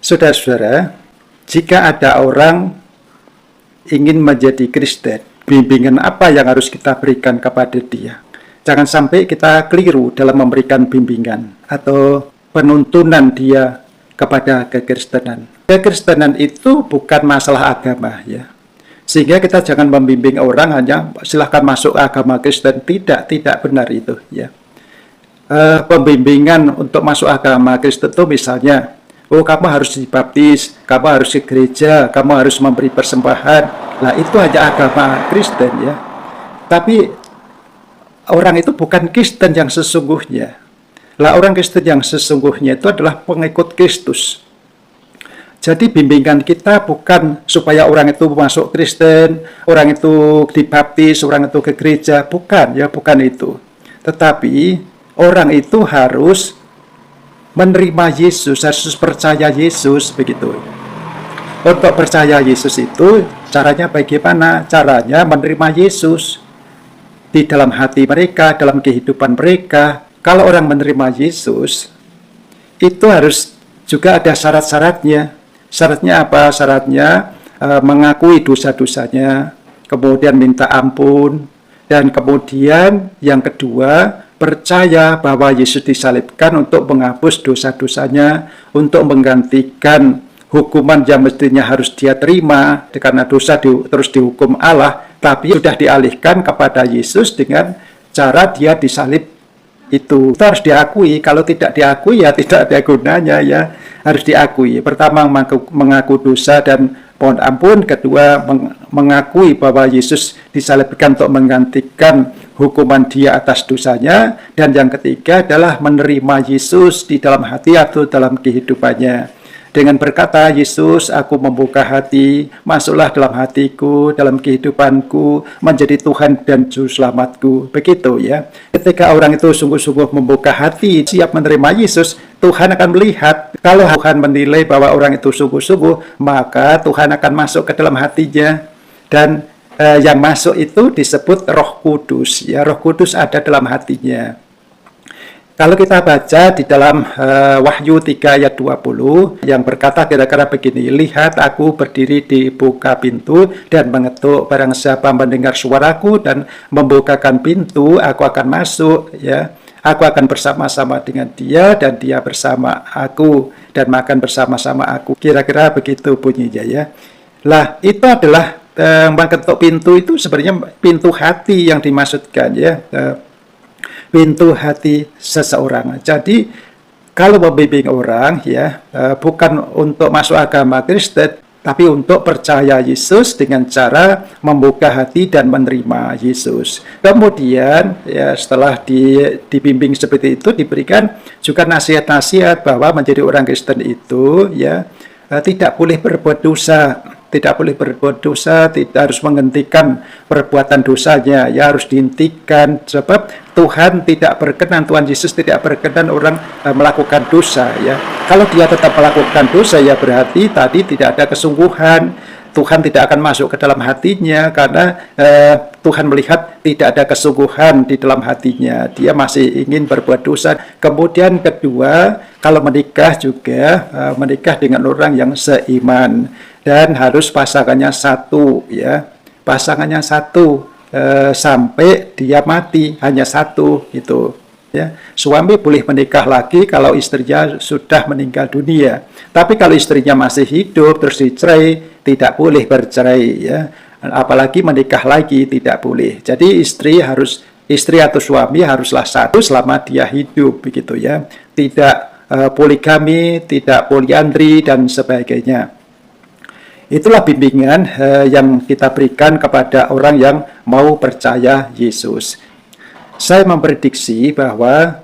Saudara-saudara, jika ada orang ingin menjadi Kristen, bimbingan apa yang harus kita berikan kepada dia? Jangan sampai kita keliru dalam memberikan bimbingan atau penuntunan dia kepada kekristenan. Kekristenan itu bukan masalah agama, ya. Sehingga kita jangan membimbing orang hanya silahkan masuk agama Kristen. Tidak benar itu, ya. Pembimbingan untuk masuk agama Kristen itu misalnya, oh kamu harus dibaptis, kamu harus ke gereja, kamu harus memberi persembahan. Nah itu hanya agama Kristen, ya. Tapi orang itu bukan Kristen yang sesungguhnya. Lah orang Kristen yang sesungguhnya itu adalah pengikut Kristus. Jadi bimbingan kita bukan supaya orang itu masuk Kristen, orang itu dibaptis, orang itu ke gereja, bukan, ya, bukan itu. Tetapi orang itu harus menerima Yesus, harus percaya Yesus, begitu. Untuk percaya Yesus itu caranya bagaimana? Caranya menerima Yesus di dalam hati mereka, dalam kehidupan mereka. Kalau orang menerima Yesus, itu harus juga ada syarat-syaratnya. Syaratnya apa? Syaratnya mengakui dosa-dosanya, kemudian minta ampun, dan kemudian yang kedua, percaya bahwa Yesus disalibkan untuk menghapus dosa-dosanya, untuk menggantikan hukuman yang mestinya harus dia terima karena dosa terus dihukum Allah, tapi sudah dialihkan kepada Yesus dengan cara dia disalib itu harus diakui. Kalau tidak diakui ya tidak ada gunanya, ya. Harus diakui. Pertama mengaku dosa dan mohon ampun, kedua mengakui bahwa Yesus disalibkan untuk menggantikan hukuman dia atas dosanya, dan yang ketiga adalah menerima Yesus di dalam hati atau dalam kehidupannya. Dengan berkata, Yesus, aku membuka hati, masuklah dalam hatiku, dalam kehidupanku, menjadi Tuhan dan Juru Selamatku. Begitu, ya. Ketika orang itu sungguh-sungguh membuka hati, siap menerima Yesus, Tuhan akan melihat. Kalau Tuhan menilai bahwa orang itu sungguh-sungguh, maka Tuhan akan masuk ke dalam hatinya. Dan yang masuk itu disebut Roh Kudus. Ya, Roh Kudus ada dalam hatinya. Kalau kita baca di dalam Wahyu 3 ayat 20 yang berkata kira-kira begini, lihat aku berdiri di buka pintu dan mengetuk, barang siapa mendengar suaraku dan membukakan pintu, aku akan masuk, ya. Aku akan bersama-sama dengan dia dan dia bersama aku dan makan bersama-sama aku. Kira-kira begitu bunyinya, ya. Lah, itu adalah mengetuk pintu itu sebenarnya pintu hati yang dimaksudkan, ya. Pintu hati seseorang. Jadi kalau membimbing orang, ya, bukan untuk masuk agama Kristen, tapi untuk percaya Yesus dengan cara membuka hati dan menerima Yesus. Kemudian, ya, setelah dibimbing seperti itu, diberikan juga nasihat-nasihat bahwa menjadi orang Kristen itu, ya, tidak boleh berbuat dosa. Tidak boleh berbuat dosa, tidak harus menghentikan perbuatan dosanya, ya, harus dihentikan, sebab Tuhan tidak berkenan, Tuhan Yesus tidak berkenan orang melakukan dosa, ya. Kalau dia tetap melakukan dosa, ya berarti tadi tidak ada kesungguhan. Tuhan tidak akan masuk ke dalam hatinya karena Tuhan melihat tidak ada kesungguhan di dalam hatinya. Dia masih ingin berbuat dosa. Kemudian kedua, kalau menikah juga menikah dengan orang yang seiman dan harus pasangannya satu, ya. Pasangannya satu sampai dia mati, hanya satu itu. Ya, suami boleh menikah lagi kalau istrinya sudah meninggal dunia. Tapi kalau istrinya masih hidup terus dicerai, tidak boleh bercerai, ya. Apalagi menikah lagi tidak boleh. Jadi istri atau suami haruslah satu selama dia hidup, begitu, ya. Tidak poligami, tidak poliandri dan sebagainya. Itulah bimbingan yang kita berikan kepada orang yang mau percaya Yesus. Saya memprediksi bahwa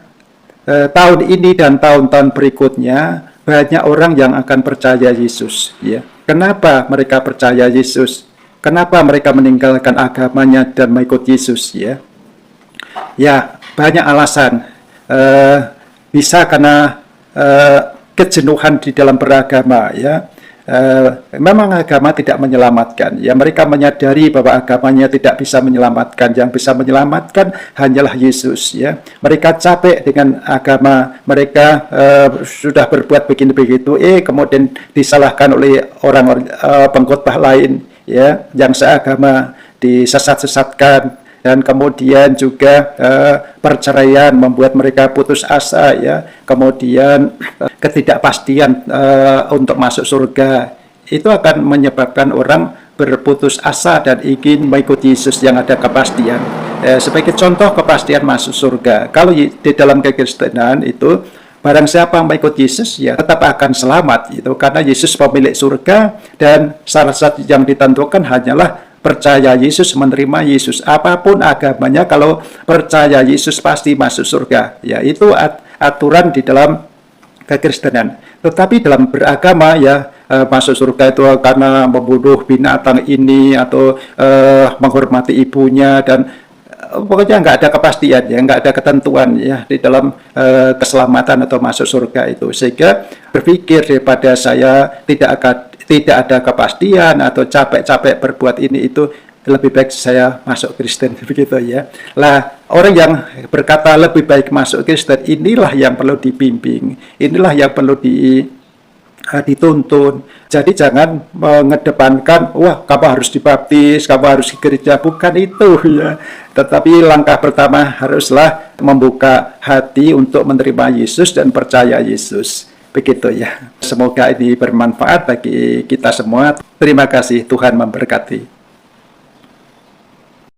tahun ini dan tahun-tahun berikutnya banyak orang yang akan percaya Yesus, ya. Kenapa mereka percaya Yesus? Kenapa mereka meninggalkan agamanya dan mengikut Yesus, ya? Ya, banyak alasan. Bisa karena kejenuhan di dalam beragama, ya. memang agama tidak menyelamatkan. Ya, mereka menyadari bahwa agamanya tidak bisa menyelamatkan. Yang bisa menyelamatkan hanyalah Yesus. Ya, mereka capek dengan agama. Mereka sudah berbuat begini begitu. Kemudian disalahkan oleh orang pengkhotbah lain. Ya, yang seagama disesat-sesatkan. Dan kemudian juga perceraian membuat mereka putus asa, ya. Kemudian ketidakpastian untuk masuk surga itu akan menyebabkan orang berputus asa dan ingin mengikuti Yesus yang ada kepastian. Sebagai contoh kepastian masuk surga, kalau di dalam kekristenan itu barang siapa mengikut Yesus ya tetap akan selamat, itu karena Yesus pemilik surga dan salah satu yang ditentukan hanyalah percaya Yesus, menerima Yesus. Apapun agamanya, kalau percaya Yesus pasti masuk surga. Ya, itu aturan di dalam kekristenan. Tetapi dalam beragama ya masuk surga itu karena membunuh binatang ini atau menghormati ibunya dan pokoknya nggak ada kepastian ya, nggak ada ketentuan ya di dalam keselamatan atau masuk surga itu. Sehingga berpikir daripada saya tidak ada kepastian atau capek-capek berbuat ini itu, lebih baik saya masuk Kristen begitu ya. Lah, orang yang berkata lebih baik masuk Kristen, inilah yang perlu dibimbing, inilah yang perlu dituntun. Jadi jangan mengedepankan, wah kamu harus dibaptis, kamu harus ke gereja, bukan itu ya. Tetapi langkah pertama haruslah membuka hati untuk menerima Yesus dan percaya Yesus. Begitu ya. Semoga ini bermanfaat bagi kita semua. Terima kasih, Tuhan memberkati.